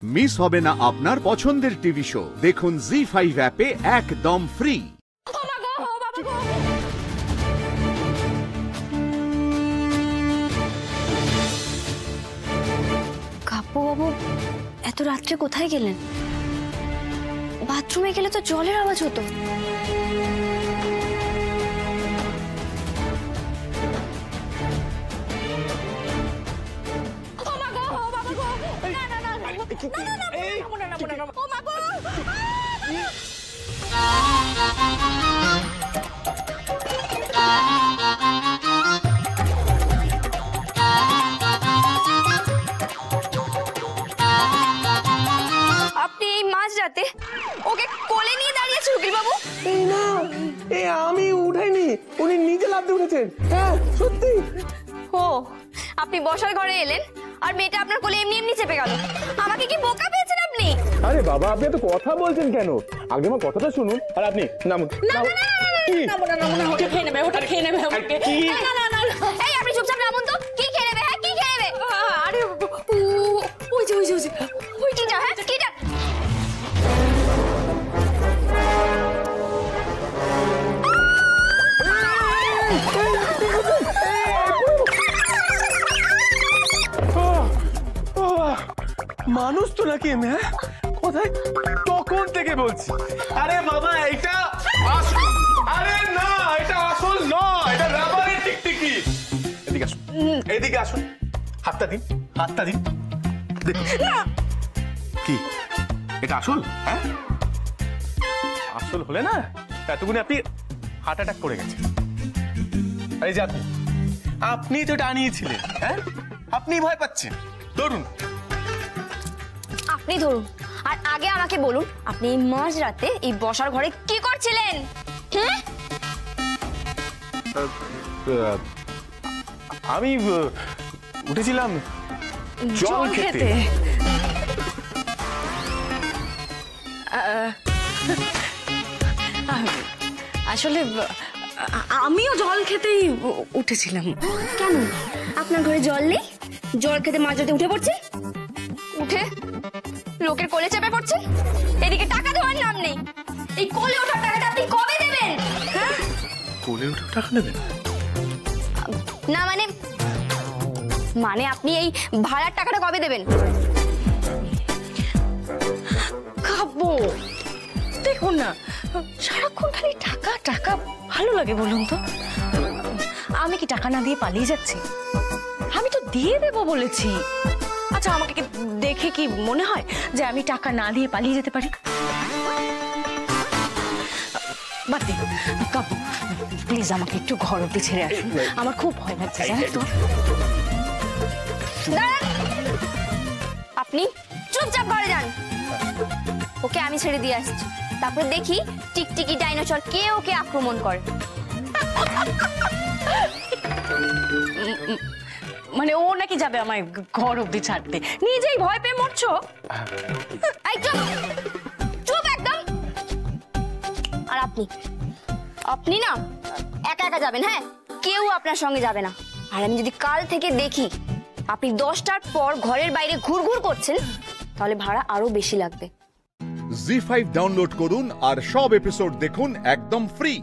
Miss হবে না আপনার পছন্দের টিভি শো। দেখুন জি5 অ্যাপে একদম ফ্রি। কাপু বাবু এত রাত্রে কোথায় গেলেন? বাথরুমে গেলে তো জলের আওয়াজ হতো। আপনি এই মাঝরাতে ওকে কোলে নিয়ে দাঁড়িয়েছেন উকিল বাবু? এই না, আমি উঠাইনি, উনি নিজে লাফ দিয়ে উঠেছেন। হ্যাঁ সত্যি। ও আপনি বসার ঘরে এলেন আর মেয়েটা আপনার কোলে এমনি এমনি চেপে গেল। আমাকে কি বোকা পেয়েছেন আপনি? আরে বাবা, আপনি এত কথা বলছেন কেন? আগে আমার কথাটা শুনুন। আর আপনি নামুন। আপনি চুপচাপ নামুন তো। কি খেয়ে নেবে? হ্যাঁ কি খেয়ে নেবে? আরে ওই যে কিটা? হ্যাঁ কিটা? মানুষ তো নাকি? হ্যাঁ কোথায়? তখন থেকে বলছি। আরে বাবা এটা আসল। আরে না, এটা আসল নয়, এটা রাবারের টিকটিকি। এদিকে আসুন, এদিকে আসুন। হাতটা দিন, হাতটা দিন। দেখুন কি এটা আসল? হ্যাঁ আসল হলে না এতগুলো আপনি হার্ট অ্যাটাক করে গেছেন। আরে যে আপনি তো টানিয়েছিলেন। হ্যাঁ আপনি ভয় পাচ্ছেন। ধরুন আপনি ধরুন। আর আগে আমাকে বলুন, আপনি এই মাঝরাতে এই বসার ঘরে কি করছিলেন? আমি উঠেছিলাম জল খেতে। আসলে আমিও জল খেতেই উঠেছিলাম। কেন আপনার ঘরে জল নেই? জল খেতে মাঝরাতে উঠে পড়ছে? উঠে লোকের কোলে চেপে পড়ছে? এদিকে টাকা দেওয়ার নাম নেই। এই কোলে ওঠার টাকাটা আপনি কবে দেবেন? হ্যাঁ কোলে উঠে টাকা নেবেন না? মানে আপনি এই ভাড়ার টাকাটা কবে দেবেন? খাবো। দেখুন না, সারাক্ষণ খালি টাকা টাকা ভালো লাগে বলুন তো? আমি কি টাকা না দিয়ে পালিয়ে যাচ্ছি? আমি তো দিয়ে দেবো বলেছি। আচ্ছা আমাকে দেখে কি মনে হয় যে আমি টাকা না দিয়ে পালিয়ে যেতে পারি? বাদ দিন কাপু, প্লিজ আমাকে একটু ঘর অব্দি ছেড়ে আসুন। আমার খুব ভয় লাগছে জানেন তো। আপনি চুপচাপ ঘরে যান। ওকে আমি ছেড়ে দিয়ে আসছি, তারপরে দেখি টিকটিকি ডাইনোসর কে ওকে আক্রমণ করে। মানে ও নাকি যাবে আমায় ঘর অব্দি ছাড়তে? নিজেই ভয় পেয়ে মরছো। চুপ একদম। আর আপনি না একা একা যাবেন। হ্যাঁ কেউ আপনার সঙ্গে যাবে না। আর আমি যদি কাল থেকে দেখি আপনি 10টার পর ঘরের বাইরে ঘুরঘুর করছেন, তাহলে ভাড়া আরো বেশি লাগবে। জি5 ডাউনলোড করুন আর সব এপিসোড দেখুন একদম ফ্রি।